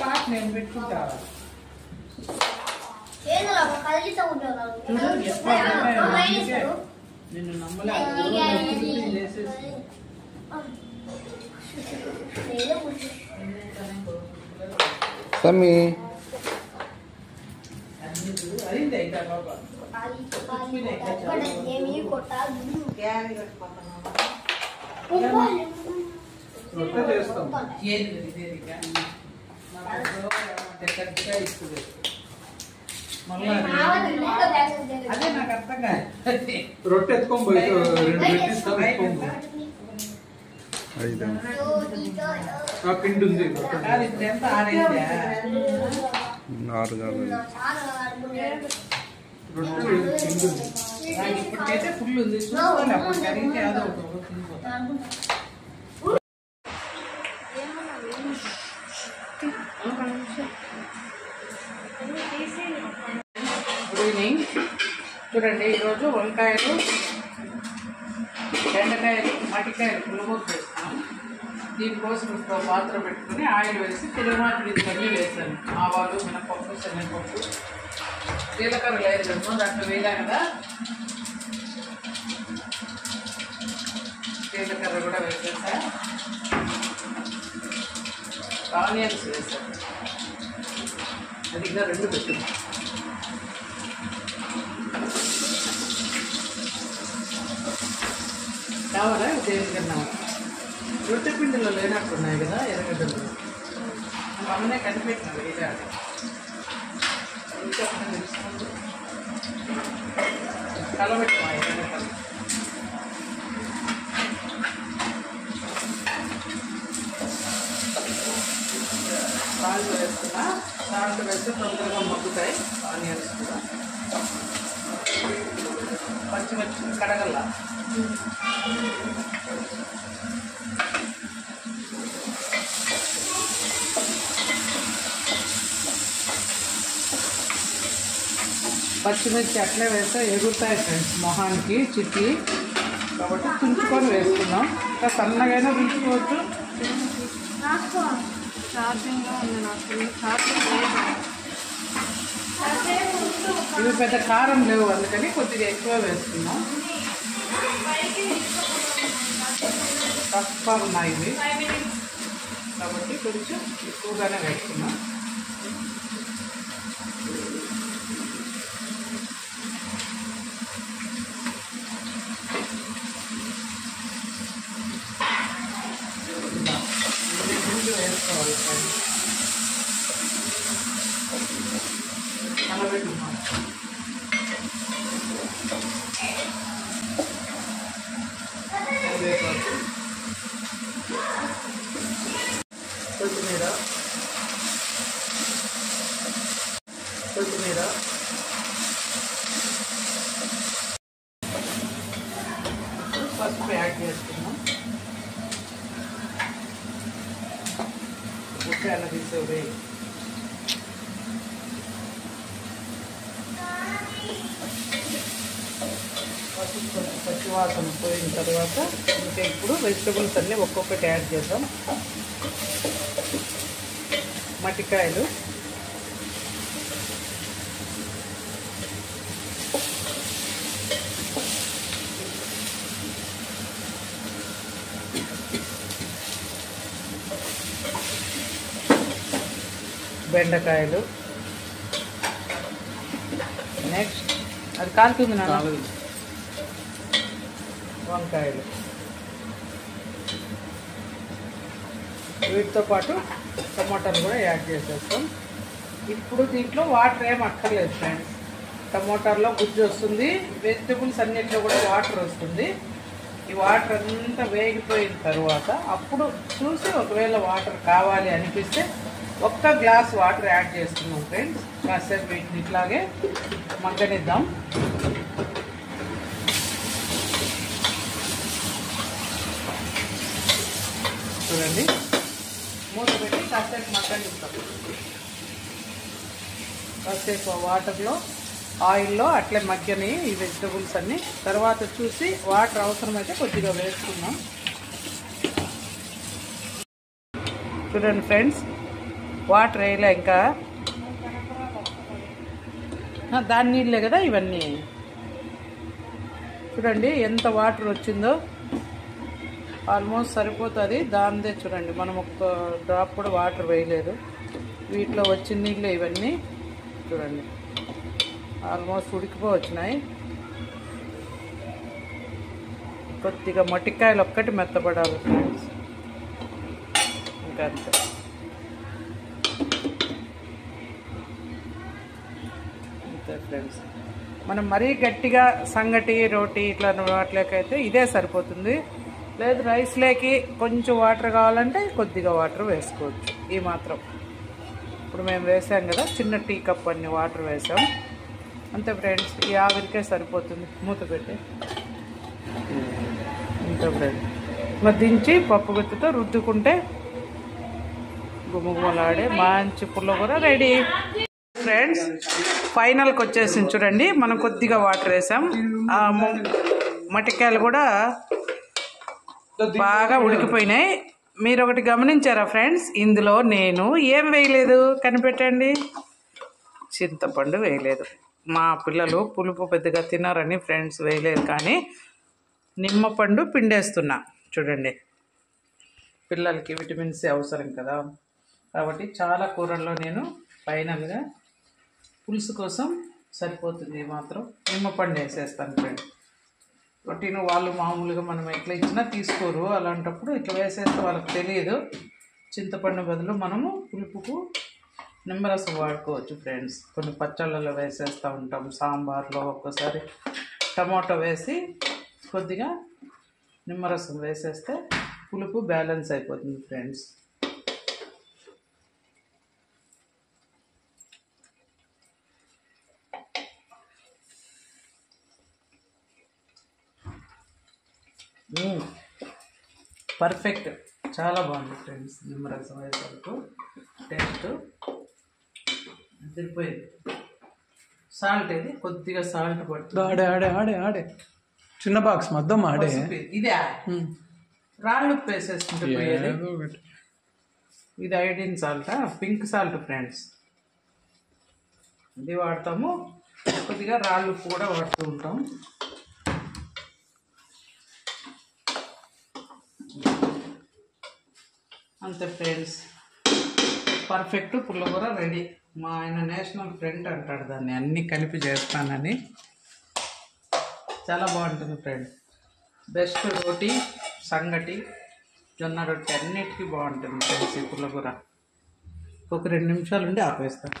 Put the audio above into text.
పాట నేను పెట్టుకుంటా నిన్ను నమ్మలేదు సమ్మి అయింది అయితే బాబా రొట్టె చేస్తాం ఇస్తుంది మళ్ళీ అదే నాకు అర్థం కాదు రొట్టె ఎత్తుకొని పోయి 2 పిండి ఉంది ఎంత 6 రొట్టె పిండి ఉంది ఇప్పటికైతే ఫుల్ ఉంది చూసుకోవాలి అప్పుడు కరిగితే ఏదో ఒకటి గుడ్ ఈవినింగ్ చూడండి ఈరోజు వంకాయలు బెండకాయలు మటికాయలు పుల్లమూత వేస్తాను దీనికోసం ఇంకో పాత్ర పెట్టుకుని ఆయిల్ వేసి తిరుమాత అన్నీ వేసాను ఆవాలు మినపప్పు శనగపప్పు జీలకర్ర లేదు దాంట్లో వేయలే కదా జీలకర్ర కూడా వేసేసా ఆనియన్స్ వేసాను అది ఇంకా 2 పెట్టింది కావాలా దేనికన్నా రొట్టె పిండిలో లేనట్టున్నాయి కదా ఎర్రగడ్డలు అమ్మనే కనిపెట్టినారు ఇలా ఇంకా తెలుసుకోండి కలబెట్టు ఎర్రగడ్డలు సాల్ట్ వేస్తున్నా సాల్ట్ వేస్తే తొందరగా మగ్గుతాయి ఆనియన్స్ కూడా పచ్చిమిర్చి కడగల్ల పచ్చిమిర్చి అట్లే వేస్తే ఎగురుతాయి ఫ్రెండ్స్ మొహానికి చిట్టి కాబట్టి తుంచుకొని వేసుకున్నాం ఇంకా సన్నగైనా తుంచుకోవచ్చు ఇవి పెద్ద కారం లేవు అందుకని కొద్దిగా ఎక్కువ వేసుకున్నాం తక్కువ ఉన్నాయి ఇవి కాబట్టి కొంచెం ఎక్కువగానే వేసుకున్నాం వేసుకోవాలి కలబెట్టుకున్నాం కొత్తిమీర పసుపు యాడ్ చేసుకున్నాం ఉప్పు తీసేవి పచ్చివాసన పోయిన తర్వాత ఇంకా ఇప్పుడు వెజిటబుల్స్ అన్నీ ఒక్కొక్కటి యాడ్ చేద్దాం మటికాయలు బెండకాయలు నెక్స్ట్ అది కాలుతుంది నా వంకాయలు వీటితో పాటు టమాటాలు కూడా యాడ్ చేసేస్తాం ఇప్పుడు దీంట్లో వాటర్ ఏం అక్కర్లేదు ఫ్రెండ్స్ టమాటాల్లో గుజ్జు వస్తుంది వెజిటబుల్స్ అన్నింటిలో కూడా వాటర్ వస్తుంది ఈ వాటర్ అంతా వేగిపోయిన తర్వాత అప్పుడు చూసి ఒకవేళ వాటర్ కావాలి అనిపిస్తే 1 గ్లాస్ వాటర్ యాడ్ చేస్తున్నాం ఫ్రెండ్స్ కాసేపు వీటిని ఇట్లాగే మగ్గనిద్దాం చూడండి మూత పెట్టి కాసేపు మగ్గనిద్దాం కాసేపు వాటర్లో ఆయిల్లో అట్లే మగ్గని ఈ వెజిటబుల్స్ అన్నీ తర్వాత చూసి వాటర్ అవసరమైతే కొద్దిగా వేసుకున్నాం చూడండి ఫ్రెండ్స్, వాటర్ వేయలే ఇంకా, దాని నీళ్ళే కదా ఇవన్నీ. చూడండి ఎంత వాటర్ వచ్చిందో, ఆల్మోస్ట్ సరిపోతుంది. దానిదే చూడండి, మనం ఒక్క డ్రాప్ కూడా వాటర్ వేయలేదు. వీటిలో వచ్చిన నీళ్ళే ఇవన్నీ. చూడండి ఆల్మోస్ట్ ఉడికిపోవచ్చినాయి. కొద్దిగా మొట్టికాయలు ఒక్కటి మెత్తపడాలి ఫ్రెండ్స్, ఇంకా అంతే. అంతే ఫ్రెండ్స్, మనం మరీ గట్టిగా సంగటి రోటీ ఇట్లా వాటిలోకైతే ఇదే సరిపోతుంది. లేదు రైస్లోకి కొంచెం వాటర్ కావాలంటే కొద్దిగా వాటర్ వేసుకోవచ్చు. ఈ మాత్రం ఇప్పుడు మేము వేసాం కదా, చిన్న టీ కప్ అన్ని వాటర్ వేసాం అంతే ఫ్రెండ్స్. ఈ ఆవిరికే సరిపోతుంది. మూత పెట్టి అంతే ఫ్రెండ్స్. ఇంకా దించి పప్పు గుత్తితో రుద్దుకుంటే గుమగుమలాడే మంచి పుల్లగూర రెడీ ఫ్రెండ్స్. ఫైనల్కి వచ్చేసింది చూడండి. మనం కొద్దిగా వాటర్ వేసాం, మటికాయలు కూడా బాగా ఉడికిపోయినాయి. మీరు ఒకటి గమనించారా ఫ్రెండ్స్, ఇందులో నేను ఏం వేయలేదు కనిపెట్టండి. చింతపండు వేయలేదు. మా పిల్లలు పులుపు పెద్దగా తినారని ఫ్రెండ్స్ వేయలేదు, కానీ నిమ్మపండు పిండేస్తున్నా. చూడండి, పిల్లలకి విటమిన్ సి అవసరం కదా, కాబట్టి చాలా కూరల్లో నేను ఫైనల్గా పులుసు కోసం సరిపోతుంది మాత్రం నిమ్మపండు వేసేస్తాను ఫ్రెండ్స్. రొటీన్ వాళ్ళు మామూలుగా మనం ఎట్లా ఇచ్చినా తీసుకోరు, అలాంటప్పుడు ఇట్లా వేసేస్తే వాళ్ళకి తెలియదు. చింతపండు బదులు మనము పులుపుకు నిమ్మరసం వాడుకోవచ్చు ఫ్రెండ్స్. కొన్ని పచ్చళ్ళలో వేసేస్తూ ఉంటాం, సాంబార్లో ఒక్కోసారి టమాటో వేసి కొద్దిగా నిమ్మరసం వేసేస్తే పులుపు బ్యాలెన్స్ అయిపోతుంది ఫ్రెండ్స్. పర్ఫెక్ట్, చాలా బాగుంది ఫ్రెండ్స్. నిమ్మరసం వేసేందుకు టేస్ట్ తిరిపోయింది. సాల్ట్ ఇది కొద్దిగా సాల్ట్ పడుతుంది. ఆడే ఆడే ఆడే ఆడే చిన్న బాక్స్ మొత్తం ఆడే. ఇదే రాళ్ళు ఉప్పు వేసేసుకుంటే పోయేది. ఇది iodine salt, pink salt friends. ఇది వాడతాము. కొద్దిగా రాళ్ళు ఉప్పు కూడా వాడుతూ ఉంటాం. అంతే ఫ్రెండ్స్, పర్ఫెక్ట్ పుల్లగూర రెడీ. మా ఆయన నేషనల్ ఫ్రెండ్ అంటాడు దాన్ని, అన్నీ కలిపి చేస్తానని. చాలా బాగుంటుంది ఫ్రెండ్స్. బెస్ట్ రోటీ, సంగటి, జొన్న రొట్టె అన్నిటికీ బాగుంటుంది ఫ్రెండ్స్ ఈ పుల్లగూర. ఒక 2 నిమిషాలు ఉండి ఆపేస్తాను.